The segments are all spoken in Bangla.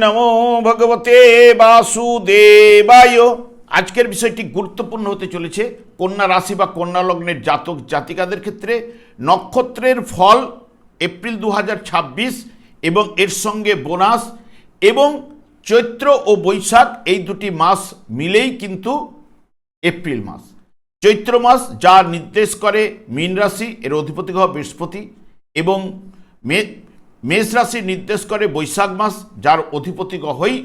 নমো ভগবতে বাসুদেবায়। আজকের বিষয়টি গুরুত্বপূর্ণ হতে চলেছে কন্যা রাশি বা কন্যা লগ্নের জাতক জাতিকাদের ক্ষেত্রে নক্ষত্রের ফল এপ্রিল 2026 এবং এর সঙ্গে বোনাস এবং চৈত্র ও বৈশাখ এই দুটি মাস মিলেই কিন্তু এপ্রিল মাস। চৈত্র মাস যা নির্দেশ করে মীন রাশি, এর অধিপতি গ্রহ বৃহস্পতি, এবং মেষ রাশি নির্দেশ করে বৈশাখ মাস যার অধিপতি গ্রহই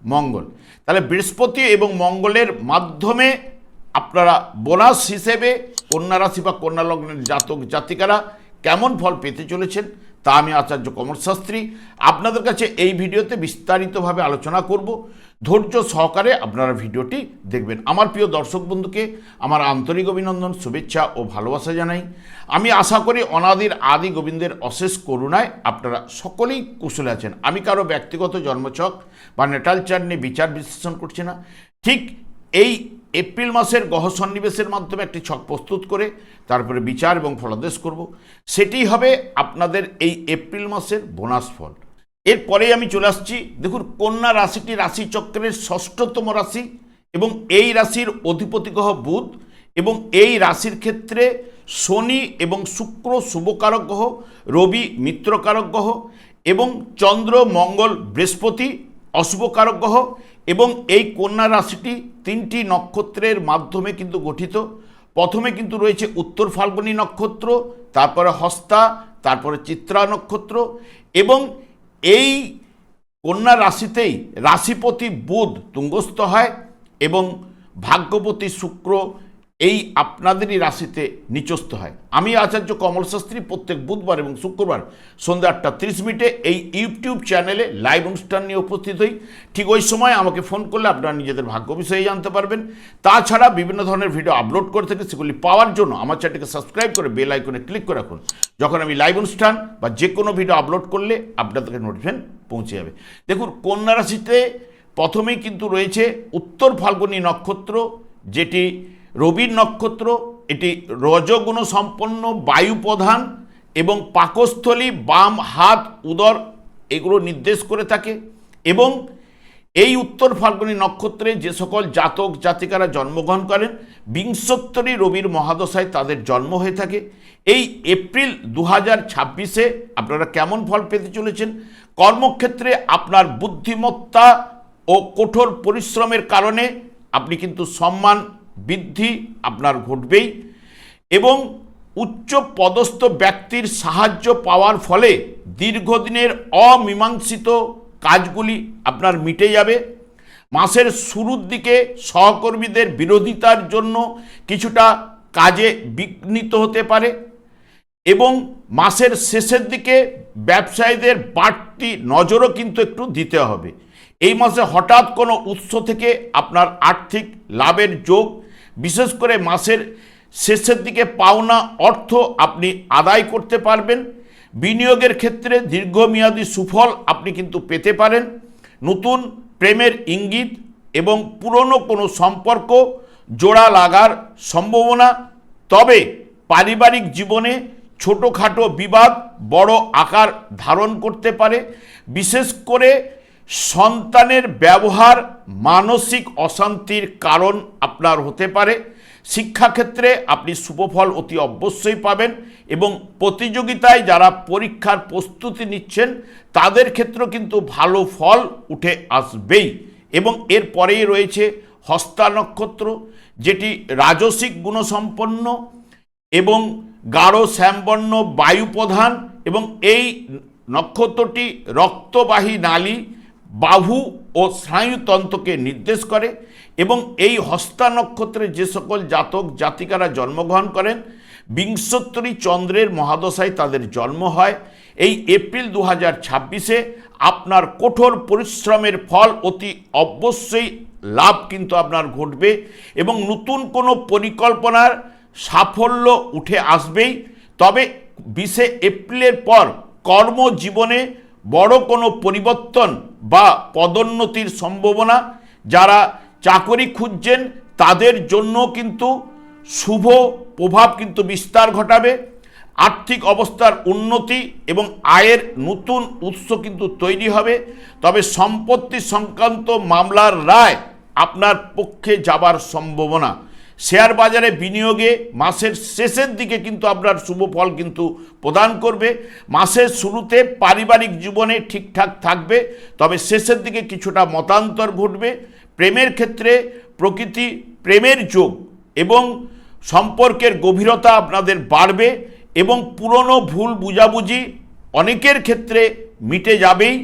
মঙ্গল। তাহলে বৃহস্পতি এবং মঙ্গলের মাধ্যমে আপনারা বোনাস হিসেবে কন্যা রাশি বা কন্যা লগ্নের জাতক জাতিকারা কেমন ফল পেতে চলেছেন তা আমি আচার্য কমল শাস্ত্রী আপনাদের কাছে এই ভিডিওতে বিস্তারিতভাবে আলোচনা করব। ধৈর্য সহকারে আপনারা ভিডিওটি দেখবেন। আমার প্রিয় দর্শক বন্ধুকে আমার আন্তরিক অভিনন্দন, শুভেচ্ছা ও ভালোবাসা জানাই। আমি আশা করি অনাদির আদি গোবিন্দের অশেষ করুণায় আপনারা সকলেই কুশলে আছেন। আমি কারো ব্যক্তিগত জন্মছক বা নেটাল চার্ট নিয়ে বিচার বিশ্লেষণ করছি না। ঠিক এই এপ্রিল মাসের গ্রহ সন্নিবেশের মাধ্যমে একটি ছক প্রস্তুত করে তারপরে বিচার এবং ফলাদেশ করব। সেটি হবে আপনাদের এই এপ্রিল মাসের বোনাস ফল। এরপরে আমি চলে আসছি, দেখুন কন্যা রাশিটি রাশিচক্রের ষষ্ঠতম রাশি এবং এই রাশির অধিপতি গ্রহ বুধ, এবং এই রাশির ক্ষেত্রে শনি এবং শুক্র শুভকারক গ্রহ, রবি মিত্রকারক গ্রহ এবং চন্দ্র মঙ্গল বৃহস্পতি অশুভকারক গ্রহ। এবং এই কন্যা রাশিটি তিনটি নক্ষত্রের মাধ্যমে কিন্তু গঠিত। প্রথমে কিন্তু রয়েছে উত্তর ফাল্গুনী নক্ষত্র, তারপরে হস্তা, তারপরে চিত্রা নক্ষত্র, এবং এই কন্যা রাশিতেই রাশিপতি বুধ তুঙ্গস্থ হয় এবং ভাগ্যপতি শুক্র এই আপনাদেরই রাশিতে নিচস্থ হয়। আমি আচার্য কমল শাস্ত্রী প্রত্যেক বুধবার এবং শুক্রবার সন্ধ্যা 8:30 এই ইউটিউব চ্যানেলে লাইভ অনুষ্ঠান নিয়ে উপস্থিত হই। ঠিক ওই সময় আমাকে ফোন করলে আপনারা নিজেদের ভাগ্য বিষয়ে জানতে পারবেন। তাছাড়া বিভিন্ন ধরনের ভিডিও আপলোড করে থাকি, সেগুলি পাওয়ার জন্য আমার চ্যানেলকে সাবস্ক্রাইব করে বেল আইকনে ক্লিক করে রাখুন। যখন আমি লাইভ অনুষ্ঠান বা যে কোনো ভিডিও আপলোড করলে আপনাদেরকে নোটিফিকেশন পৌঁছে যাবে। দেখুন কন্যা রাশিতে প্রথমেই কিন্তু রয়েছে উত্তর ফাল্গুনী নক্ষত্র, যেটি রবির নক্ষত্র। এটি রজগুণ সম্পন্ন, বায়ু প্রধান এবং পাকস্থলী, বাম হাত, উদর এগুলো নির্দেশ করে থাকে। এবং এই উত্তর ফাল্গুনী নক্ষত্রে যে সকল জাতক জাতিকারা জন্মগ্রহণ করেন বিংশোত্তরী রবির মহাদশায় তাদের জন্ম হয়ে থাকে। এই এপ্রিল 2026 আপনারা কেমন ফল পেতে চলেছেন? কর্মক্ষেত্রে আপনার বুদ্ধিমত্তা ও কঠোর পরিশ্রমের কারণে আপনি কিন্তু সম্মান বৃদ্ধি আপনার ঘটবেই, এবং উচ্চ পদস্থ ব্যক্তির সাহায্য পাওয়ার ফলে দীর্ঘদিনের অমীমাংসিত কাজগুলি আপনার মিটে যাবে। মাসের শুরুর দিকে সহকর্মীদের বিরোধিতার জন্য কিছুটা কাজে বিঘ্নিত হতে পারে, এবং মাসের শেষের দিকে ব্যবসায়ীদের বাড়তি নজরও কিন্তু একটু দিতে হবে। এই মাসে হঠাৎ কোনো উৎস থেকে আপনার আর্থিক লাভের যোগ, বিশেষ করে মাসের শেষের দিকে পাওনা অর্থ আপনি আদায় করতে পারবেন। বিনিয়োগের ক্ষেত্রে দীর্ঘমেয়াদী সুফল আপনি কিন্তু পেতে পারেন। নতুন প্রেমের ইঙ্গিত এবং পুরনো কোনো সম্পর্ক জোড়া লাগার সম্ভাবনা। তবে পারিবারিক জীবনে ছোটোখাটো বিবাদ বড় আকার ধারণ করতে পারে। বিশেষ করে সন্তানের ব্যবহার মানসিক অশান্তির কারণ আপনার হতে পারে। শিক্ষাক্ষেত্রে আপনি শুভফল অতি অবশ্যই পাবেন, এবং প্রতিযোগিতায় যারা পরীক্ষার প্রস্তুতি নিচ্ছেন তাদের ক্ষেত্রেও কিন্তু ভালো ফল উঠে আসবেই। এবং এর পরেই রয়েছে হস্তা নক্ষত্র, যেটি রাজসিক গুণসম্পন্ন এবং গাঢ় শ্যামবর্ণ বায়ু প্রধান, এবং এই নক্ষত্রটি রক্তবাহী নালী, বাহু ও স্নায়ুতন্ত্রকে নির্দেশ করে। এবং এই হস্তা নক্ষত্রে যে সকল জাতক জাতিকারা জন্মগ্রহণ করেন বিংশোত্তরী চন্দ্রের মহাদশায় তাদের জন্ম হয়। এই এপ্রিল 2026 আপনার কঠোর পরিশ্রমের ফল অতি অবশ্যই লাভ কিন্তু আপনার ঘটবে, এবং নতুন কোনো পরিকল্পনার সাফল্য উঠে আসবেই। তবে 20 এপ্রিলের পর কর্মজীবনে বড় কোনো পরিবর্তন বা পদোন্নতির সম্ভাবনা, যারা চাকরি খুঁজছেন তাদের জন্য কিন্তু শুভ প্রভাব কিন্তু বিস্তার ঘটাবে। আর্থিক অবস্থার উন্নতি এবং আয়ের নতুন উৎস কিন্তু তৈরি হবে। তবে সম্পত্তি সংক্রান্ত মামলার রায় আপনার পক্ষে যাবার সম্ভাবনা। শেয়ার বাজারে বিনিয়োগে মাসের শেষের দিকে কিন্তু আপনার শুভ ফল কিন্তু প্রদান করবে। মাসের শুরুতে পারিবারিক জীবনে ঠিকঠাক থাকবে, তবে শেষের দিকে কিছুটা মতান্তর ঘটবে। প্রেমের ক্ষেত্রে প্রকৃতি প্রেমের যোগ এবং সম্পর্কের গভীরতা আপনাদের বাড়বে এবং পুরনো ভুল বুঝাবুঝি অনেকের ক্ষেত্রে মিটে যাবেই।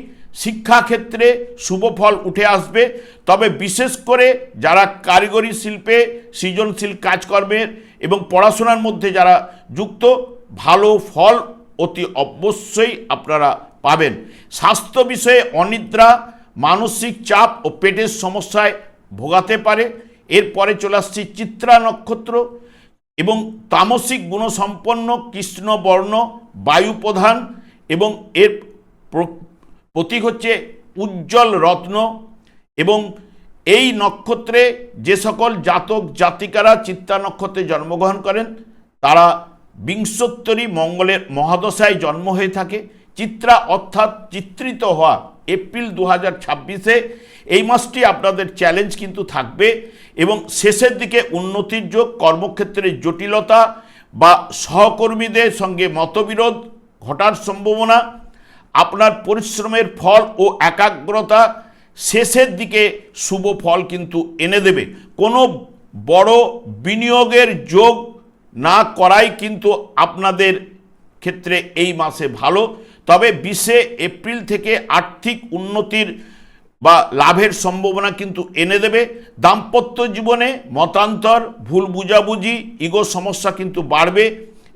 শিক্ষাক্ষেত্রে শুভ ফল উঠে আসবে, তবে বিশেষ করে যারা কারিগরি শিল্পে সৃজনশীল কাজকর্মের এবং পড়াশোনার মধ্যে যারা যুক্ত, ভালো ফল অতি অবশ্যই আপনারা পাবেন। স্বাস্থ্য বিষয়ে অনিদ্রা, মানসিক চাপ ও পেটের সমস্যায় ভোগাতে পারে। এরপরে চলে আসছি চিত্রা নক্ষত্র এবং তামসিক গুণসম্পন্ন কৃষ্ণবর্ণ, বায়ু প্রধান এবং এর প্রতীক হচ্ছে উজ্জ্বল রত্ন। এবং এই নক্ষত্রে যে সকল জাতক জাতিকারা চিত্রা নক্ষত্রে জন্মগ্রহণ করেন তারা বিংশোত্তরী মঙ্গলের মহাদশায় জন্ম হয়ে থাকে। চিত্রা অর্থাৎ চিত্রিত হওয়া। এপ্রিল 2026-এ এই মাসটি আপনাদের চ্যালেঞ্জ কিন্তু থাকবে এবং শেষের দিকে উন্নতির যোগ, কর্মক্ষেত্রে জটিলতা বা সহকর্মীদের সঙ্গে মতবিরোধ ঘটার সম্ভাবনা। আপনার পরিশ্রমের ফল ও একাগ্রতা শেষের দিকে শুভ ফল কিন্তু এনে দেবে। কোনো বড় বিনিয়োগের যোগ না করাই কিন্তু আপনাদের ক্ষেত্রে এই মাসে ভালো। তবে 20 এপ্রিল থেকে আর্থিক উন্নতির বা লাভের সম্ভাবনা কিন্তু এনে দেবে। দাম্পত্য জীবনে মতান্তর, ভুল বুঝাবুঝি, ইগো সমস্যা কিন্তু বাড়বে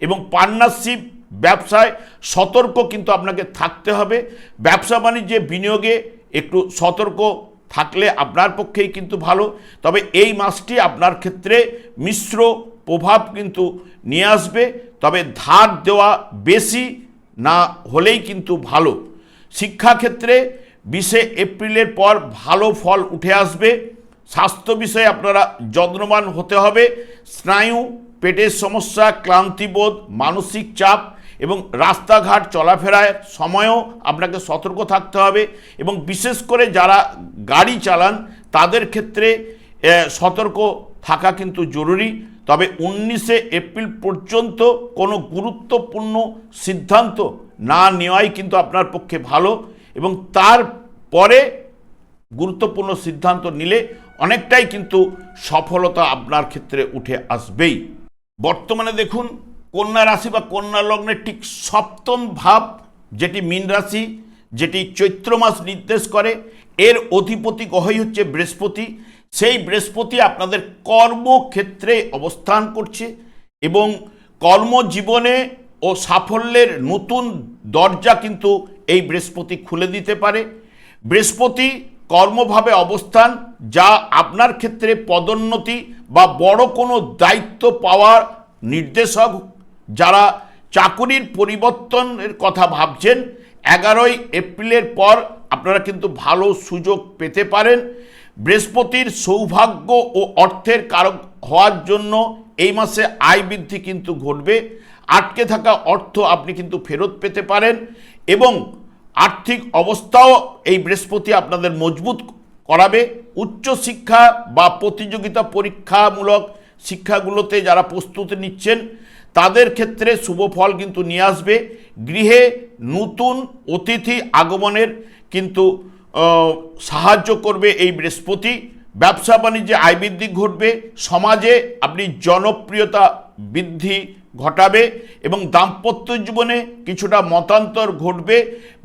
এবং পার্টনারশিপ ব্যবসায় সতর্ক কিন্তু আপনাকে থাকতে হবে। ব্যবসা বাণিজ্যে বিনিয়োগে একটু সতর্ক থাকলে আপনার পক্ষেই কিন্তু ভালো। তবে এই মাসটি আপনার ক্ষেত্রে মিশ্র প্রভাব কিন্তু নিয়ে আসবে, তবে ধার দেওয়া বেশি না হলেই কিন্তু ভালো। শিক্ষাক্ষেত্রে 20 এপ্রিলের পর ভালো ফল উঠে আসবে। স্বাস্থ্য বিষয়ে আপনারা যত্নবান হতে হবে। স্নায়ু, পেটের সমস্যা, ক্লান্তিবোধ, মানসিক চাপ এবং রাস্তাঘাট চলাফেরার সময়ও আপনাকে সতর্ক থাকতে হবে এবং বিশেষ করে যারা গাড়ি চালান তাদের ক্ষেত্রে সতর্ক থাকা কিন্তু জরুরি। তবে 19 এপ্রিল পর্যন্ত কোনো গুরুত্বপূর্ণ সিদ্ধান্ত না নেওয়াই কিন্তু আপনার পক্ষে ভালো এবং তারপরে গুরুত্বপূর্ণ সিদ্ধান্ত নিলে অনেকটাই কিন্তু সফলতা আপনার ক্ষেত্রে উঠে আসবেই। বর্তমানে দেখুন কন্যা রাশি বা কন্যা লগ্নের ঠিক সপ্তম ভাব, যেটি মীন রাশি, যেটি চৈত্র মাস নির্দেশ করে, এর অধিপতি গ্রহই হচ্ছে বৃহস্পতি। সেই বৃহস্পতি আপনাদের কর্মক্ষেত্রে অবস্থান করছে এবং কর্মজীবনে ও সাফল্যের নতুন দরজা কিন্তু এই বৃহস্পতি খুলে দিতে পারে। বৃহস্পতি কর্মভাবে অবস্থান, যা আপনার ক্ষেত্রে পদোন্নতি বা বড় কোনো দায়িত্ব পাওয়ার নির্দেশক। যারা চাকুরির পরিবর্তনের কথা ভাবছেন 11 এপ্রিলের পর আপনারা কিন্তু ভালো সুযোগ পেতে পারেন। বৃহস্পতির সৌভাগ্য ও অর্থের কারক হওয়ার জন্য এই মাসে আয় বৃদ্ধি কিন্তু ঘটবে। আটকে থাকা অর্থ আপনি কিন্তু ফেরত পেতে পারেন এবং আর্থিক অবস্থাও এই বৃহস্পতি আপনাদের মজবুত করাবে। উচ্চশিক্ষা বা প্রতিযোগিতা পরীক্ষামূলক শিক্ষাগুলোতে যারা প্রস্তুতি নিচ্ছেন তাদের ক্ষেত্রে শুভ ফল কিন্তু নিয়ে আসবে। গৃহে নতুন অতিথি আগমনের কিন্তু সাহায্য করবে এই বৃহস্পতি। ব্যবসা বাণিজ্যে আয় বৃদ্ধি ঘটবে। সমাজে আপনি জনপ্রিয়তা বৃদ্ধি ঘটাবে এবং দাম্পত্য জীবনে কিছুটা মতান্তর ঘটবে।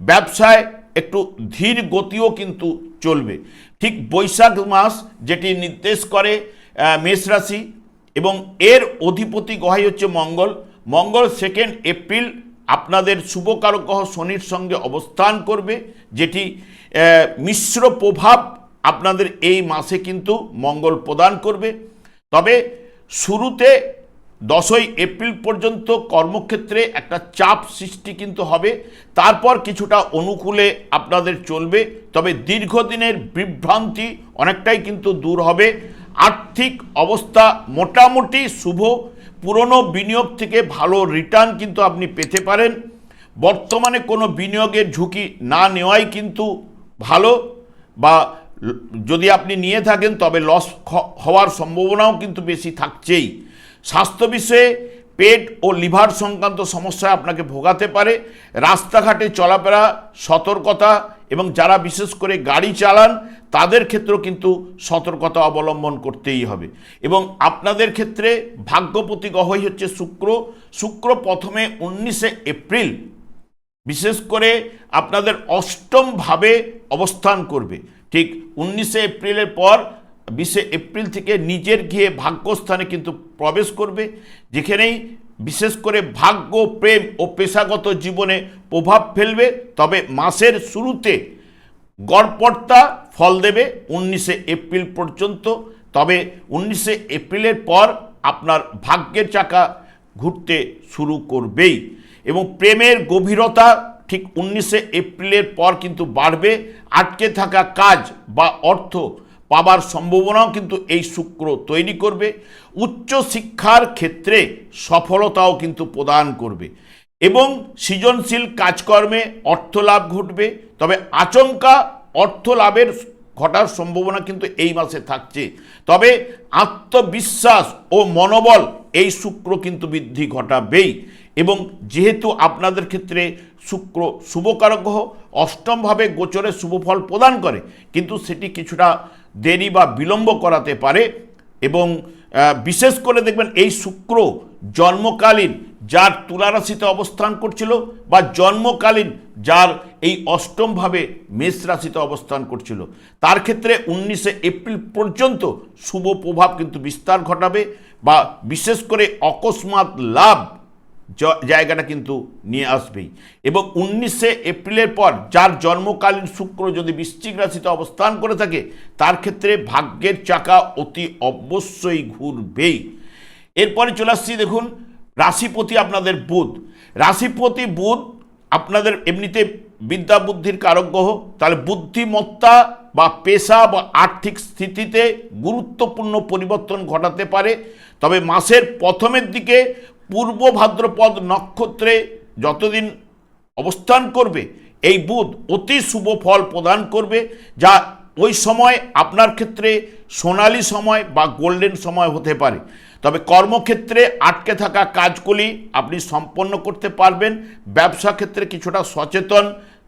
ব্যবসায় একটু ধীর গতিও কিন্তু চলবে। ঠিক বৈশাখ মাস যেটি নির্দেশ করে মেষ রাশি এবং এর অধিপতি গ্রহই হচ্ছে মঙ্গল। মঙ্গল 2 এপ্রিল আপনাদের শুভকারক গ্রহ শনির সঙ্গে অবস্থান করবে, যেটি মিশ্র প্রভাব আপনাদের এই মাসে কিন্তু মঙ্গল প্রদান করবে। তবে শুরুতে 10 এপ্রিল পর্যন্ত কর্মক্ষেত্রে একটা চাপ সৃষ্টি কিন্তু হবে, তারপর কিছুটা অনুকূলে আপনাদের চলবে। তবে দীর্ঘদিনের বিভ্রান্তি অনেকটাই কিন্তু দূর হবে। আর্থিক অবস্থা মোটামুটি শুভ, পুরনো বিনিয়োগ থেকে ভালো রিটার্ন কিন্তু আপনি পেতে পারেন। বর্তমানে কোনো বিনিয়োগের ঝুঁকি না নেওয়াই কিন্তু ভালো, বা যদি আপনি নিয়ে থাকেন তবে লস হওয়ার সম্ভাবনাও কিন্তু বেশি থাকছেই। স্বাস্থ্য বিষয়ে পেট ও লিভার সংক্রান্ত সমস্যায় আপনাকে ভোগাতে পারে। রাস্তাঘাটে চলাফেরা সতর্কতা, এবং যারা বিশেষ করে গাড়ি চালান তাদের ক্ষেত্রেও কিন্তু সতর্কতা অবলম্বন করতেই হবে। এবং আপনাদের ক্ষেত্রে ভাগ্যপতি গ্রহই হচ্ছে শুক্র। শুক্র প্রথমে 19শে এপ্রিল বিশেষ করে আপনাদের অষ্টম ভাবে অবস্থান করবে। ঠিক 19শে এপ্রিলের পর 20শে এপ্রিল থেকে নিজের গিয়ে ভাগ্যস্থানে কিন্তু প্রবেশ করবে, যেখানেই বিশেষ করে ভাগ্য, প্রেম ও পেশাগত জীবনে প্রভাব ফেলবে। তবে মাসের শুরুতে গড়পড়তা ফল দেবে 19শে এপ্রিল পর্যন্ত। তবে 19শে এপ্রিলের পর আপনার ভাগ্যের চাকা ঘুরতে শুরু করবেই, এবং প্রেমের গভীরতা ঠিক 19শে এপ্রিলের পর কিন্তু বাড়বে। আটকে থাকা কাজ বা অর্থ পাবার সম্ভাবনাও কিন্তু এই শুক্র তৈরি করবে। উচ্চ শিক্ষার ক্ষেত্রে সফলতাও কিন্তু প্রদান করবে, এবং সৃজনশীল কাজকর্মে অর্থ লাভ ঘটবে। তবে আচমকা অর্থ লাভের ঘটার সম্ভাবনা কিন্তু এই মাসে থাকছে। তবে আত্মবিশ্বাস ও মনোবল এই শুক্র কিন্তু বৃদ্ধি ঘটাবেই। এবং যেহেতু আপনাদের ক্ষেত্রে শুক্র শুভকারক গ্রহ, অষ্টমভাবে গোচরে শুভফল প্রদান করে, কিন্তু সেটি কিছুটা দেরি বা বিলম্ব করাতে পারে। এবং বিশেষ করে দেখবেন এই শুক্র জন্মকালীন যার তুলা রাশিতে অবস্থান করছিল, বা জন্মকালীন যার এই অষ্টমভাবে মেষ রাশিতে অবস্থান করছিল, তার ক্ষেত্রে 19শে এপ্রিল পর্যন্ত শুভ প্রভাব কিন্তু বিস্তার ঘটাবে, বা বিশেষ করে অকস্মাৎ লাভ জায়গাটা কিন্তু নিয়ে আসবেই। এবং 19শে এপ্রিলের পর যার জন্মকালীন শুক্র যদি বৃশ্চিক রাশিতে অবস্থান করে থাকে, তার ক্ষেত্রে ভাগ্যের চাকা অতি অবশ্যই ঘুরবেই। এরপরে চলে আসছি, দেখুন রাশিপতি আপনাদের বুধ। রাশিপতি বুধ আপনাদের এমনিতে বিদ্যা বুদ্ধির কারক গ্রহ, তাহলে বুদ্ধিমত্তা বা পেশা বা আর্থিক স্থিতিতে গুরুত্বপূর্ণ পরিবর্তন ঘটাতে পারে। তবে মাসের প্রথমের দিকে পূর্ব ভাদ্রপদ নক্ষত্রে যতদিন অবস্থান করবে এই বুধ অতি শুভ ফল প্রদান করবে, যা ওই সময় আপনার ক্ষেত্রে সোনালি সময় বা গোল্ডেন সময় হতে পারে। তবে কর্মক্ষেত্রে আটকে থাকা কাজগুলি আপনি সম্পন্ন করতে পারবেন। ব্যবসা ক্ষেত্রে কিছুটা সচেতন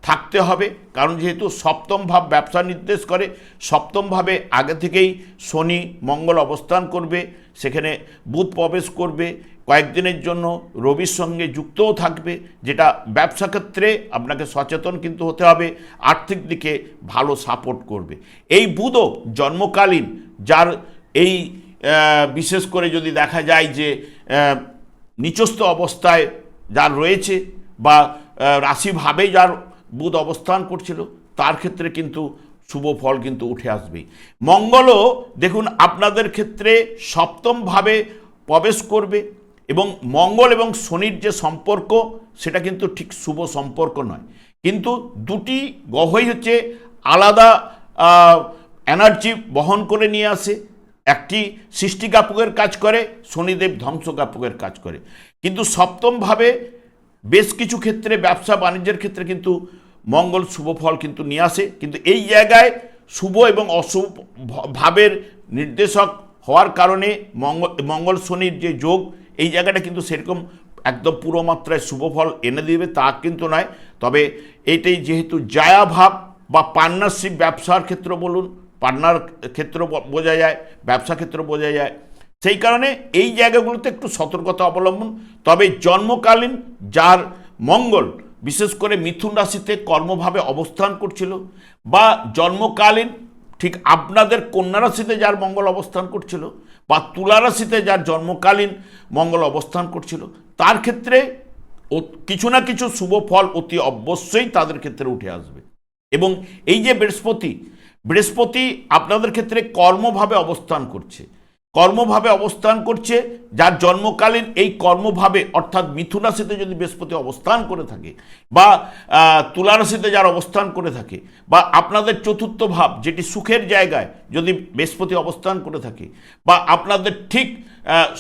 থাকতে হবে, কারণ যেহেতু সপ্তম ভাব ব্যবসা নির্দেশ করে, সপ্তম ভাবে আগে থেকেই শনি মঙ্গল অবস্থান করবে, সেখানে বুধ প্রবেশ করবে, কয়েকদিনের জন্য রবির সঙ্গে যুক্তও থাকবে, যেটা ব্যবসা ক্ষেত্রে আপনাকে সচেতন কিন্তু হতে হবে, আর্থিক দিকে ভালো সাপোর্ট করবে। এই বুধও জন্মকালীন যার এই বিশেষ করে যদি দেখা যায় যে নিচস্থ অবস্থায় যার রয়েছে, বা রাশিভাবে যার বুধ অবস্থান করছিল, তার ক্ষেত্রে কিন্তু শুভ ফল কিন্তু উঠে আসবেই। মঙ্গলও দেখুন আপনাদের ক্ষেত্রে সপ্তমভাবে প্রবেশ করবে, এবং মঙ্গল এবং শনির যে সম্পর্ক সেটা কিন্তু ঠিক শুভ সম্পর্ক নয়, কিন্তু দুটি গ্রহই হচ্ছে আলাদা এনার্জি বহন করে নিয়ে আসে। একটি সৃষ্টিকাপকের কাজ করে, শনিদেব ধ্বংসকাপকের কাজ করে। কিন্তু সপ্তমভাবে বেশ কিছু ক্ষেত্রে ব্যবসা বাণিজ্যের ক্ষেত্রে কিন্তু মঙ্গল শুভ ফল কিন্তু নিয়ে আসে, কিন্তু এই জায়গায় শুভ এবং অশুভ ভাবের নির্দেশক হওয়ার কারণে মঙ্গল শনির যে যোগ, এই জায়গাটা কিন্তু সেরকম একদম পুরো মাত্রায় শুভ ফল এনে দেবে তা কিন্তু নয়। তবে এইটাই যেহেতু জায়া ভাব বা পার্টনারশিপ, ব্যবসার ক্ষেত্র বলুন, পার্টনার ক্ষেত্র বোঝা যায়, ব্যবসা ক্ষেত্র বোঝা যায়, সেই কারণে এই জায়গাগুলোতে একটু সতর্কতা অবলম্বন। তবে জন্মকালীন যার মঙ্গল বিশেষ করে মিথুন রাশিতে কর্মভাবে অবস্থান করছিল, বা জন্মকালীন ঠিক আপনাদের কন্যা রাশিতে যার মঙ্গল অবস্থান করছিল, বা তুলা রাশিতে যার জন্মকালীন মঙ্গল অবস্থান করছিল, তার ক্ষেত্রে কিছু না কিছু শুভ ফল অতি অবশ্যই তাদের ক্ষেত্রে উঠে আসবে। এবং এই যে বৃহস্পতি আপনাদের ক্ষেত্রে কর্মভাবে অবস্থান করছে, কর্মভাবে অবস্থান করছে, যার জন্মকালীন এই কর্মভাবে অর্থাৎ মিথুন রাশিতে যদি বৃহস্পতি অবস্থান করে থাকে বা তুলা রাশিতে যার অবস্থান করে থাকে বা আপনাদের চতুর্থ ভাব যেটি সুখের জায়গায় যদি বৃহস্পতি অবস্থান করে থাকে বা আপনাদের ঠিক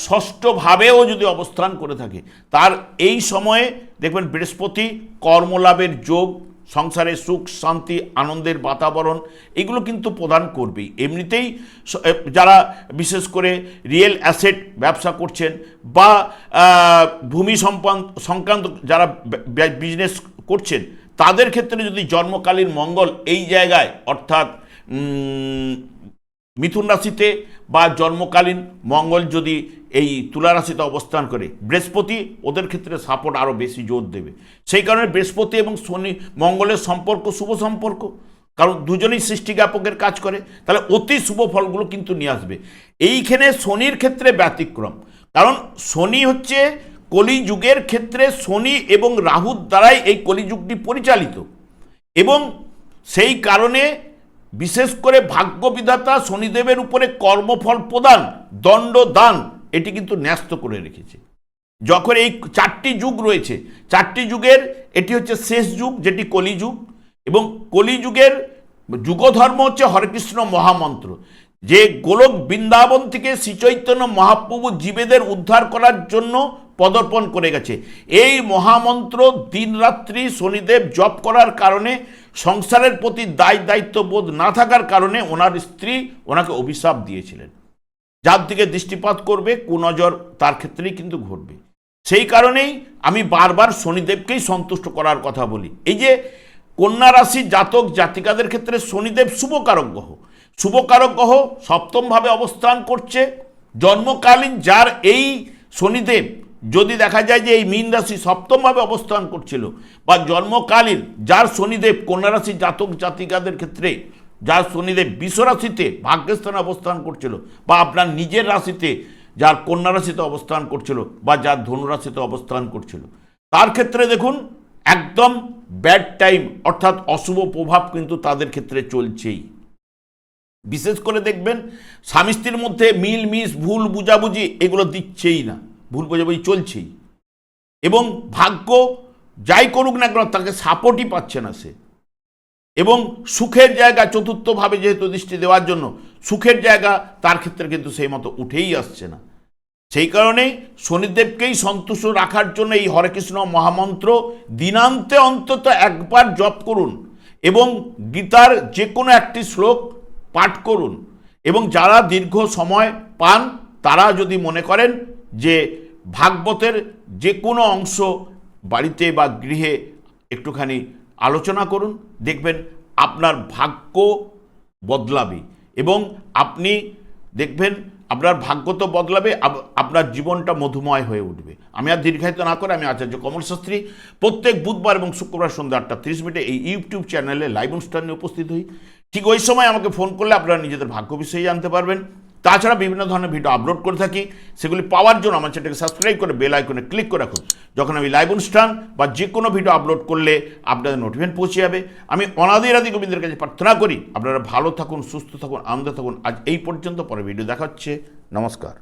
ষষ্ঠ ভাবেও যদি অবস্থান করে থাকে, তার এই সময়ে দেখবেন বৃহস্পতি কর্মলাভের যোগ, সংসারে সুখ শান্তি আনন্দের বাতাবরণ এগুলো কিন্তু প্রদান করবেই। এমনিতেই যারা বিশেষ করে রিয়েল অ্যাসেট ব্যবসা করছেন বা ভূমি সংক্রান্ত যারা বিজনেস করছেন, তাদের ক্ষেত্রে যদি জন্মকালীন মঙ্গল এই জায়গায় অর্থাৎ মিথুন রাশিতে বা জন্মকালীন মঙ্গল যদি এই তুলা রাশিতে অবস্থান করে, বৃহস্পতি ওদের ক্ষেত্রে সাপোর্ট আরও বেশি জোর দেবে। সেই কারণে বৃহস্পতি এবং শনি মঙ্গলের সম্পর্ক শুভ সম্পর্ক, কারণ দুজনেই সৃষ্টিজ্ঞাপকের কাজ করে, তাহলে অতি শুভ ফলগুলো কিন্তু নিয়ে আসবে। এইখানে শনির ক্ষেত্রে ব্যতিক্রম, কারণ শনি হচ্ছে কলিযুগের ক্ষেত্রে শনি এবং রাহুর দ্বারাই এই কলিযুগটি পরিচালিত, এবং সেই কারণে বিশেষ করে ভাগ্যবিধাতা শনিদেবের উপরে কর্মফল প্রদান, দণ্ড দান এটি কিন্তু ন্যস্ত করে রেখেছে। যখন এই চারটি যুগ রয়েছে, চারটি যুগের এটি হচ্ছে শেষ যুগ যেটি কলিযুগ, এবং কলিযুগের যুগধর্ম হচ্ছে হরেকৃষ্ণ মহামন্ত্র, যে গোলক বৃন্দাবন থেকে শ্রীচৈতন্য মহাপ্রভু জীবেদের উদ্ধার করার জন্য পদার্পণ করে গেছে। এই মহামন্ত্র দিনরাত্রি শনিদেব জপ করার কারণে সংসারের প্রতি দায়িত্ববোধ না থাকার কারণে ওনার স্ত্রী ওনাকে অভিশাপ দিয়েছিলেন, যার দিকে দৃষ্টিপাত করবে কুনজর তার ক্ষেত্রেই কিন্তু ঘটবে। সেই কারণেই আমি বারবার শনিদেবকেই সন্তুষ্ট করার কথা বলি। এই যে কন্যা রাশি জাতক জাতিকাদের ক্ষেত্রে শনিদেব শুভকারক গ্রহ, শুভকারক গ্রহ সপ্তমভাবে অবস্থান করছে। জন্মকালীন যার এই শনিদেব যদি দেখা যায় যে এই মীন রাশি সপ্তমভাবে অবস্থান করছিল, বা জন্মকালীন যার শনিদেব কন্যা রাশি জাতক জাতিকাদের ক্ষেত্রে যার শনিদেব বৃষ রাশিতে ভাগ্যস্থানে অবস্থান করছিল, বা আপনার নিজের রাশিতে যার কন্যা রাশিতে অবস্থান করছিল বা যার ধনু রাশিতে অবস্থান করছিল, তার ক্ষেত্রে দেখুন একদম ব্যাড টাইম অর্থাৎ অশুভ প্রভাব কিন্তু তাদের ক্ষেত্রে চলছেই। বিশেষ করে দেখবেন স্বামী স্ত্রীর মধ্যে মিল মিস ভুল বুঝাবুঝি এগুলো দিচ্ছেই না, ভুল বোঝাবুঝি চলছেই, এবং ভাগ্য যাই করুক না কেন তাকে সাপোর্টই পাচ্ছে না সে, এবং সুখের জায়গা চতুর্থভাবে যেহেতু দৃষ্টি দেওয়ার জন্য সুখের জায়গা তার ক্ষেত্রে কিন্তু সেই মতো উঠেই আসছে না। সেই কারণেই শনিদেবকেই সন্তুষ্ট রাখার জন্য এই হরেকৃষ্ণ মহামন্ত্র দিনান্তে অন্তত একবার জপ করুন, এবং গীতার যে কোনো একটি শ্লোক পাঠ করুন, এবং যারা দীর্ঘ সময় পান তারা যদি মনে করেন যে ভাগবতের যে কোনো অংশ বাড়িতে বা গৃহে একটুখানি আলোচনা করুন, দেখবেন আপনার ভাগ্য বদলাবে, এবং আপনি দেখবেন আপনার ভাগ্য তো বদলাবে, আপনার জীবনটা মধুময় হয়ে উঠবে। আমি আর দীর্ঘায়িত না করে আমি আচার্য কমল শাস্ত্রী প্রত্যেক বুধবার এবং শুক্রবার সন্ধ্যা 8:30 এই ইউটিউব চ্যানেলে লাইভ অনুষ্ঠানে উপস্থিত হই। ঠিক ওই সময় আমাকে ফোন করলে আপনারা নিজেদের ভাগ্য বিষয়ে জানতে পারবেন। তাছাড়া বিভিন্ন ধরনের ভিডিও আপলোড করে থাকি, সেগুলি পাওয়ার জন্য আমার চ্যানেলকে সাবস্ক্রাইব করে বেল আইকনে ক্লিক করে রাখুন। যখন আমি লাইভ অনুষ্ঠান বা যে কোনো ভিডিও আপলোড করলে আপনাদের নোটিফিকেশন পৌঁছে যাবে। আমি অনাদি রাদি গোবিন্দের কাছে প্রার্থনা করি আপনারা ভালো থাকুন, সুস্থ থাকুন, আনন্দে থাকুন। আজ এই পর্যন্ত, পরে ভিডিও দেখা হচ্ছে। নমস্কার।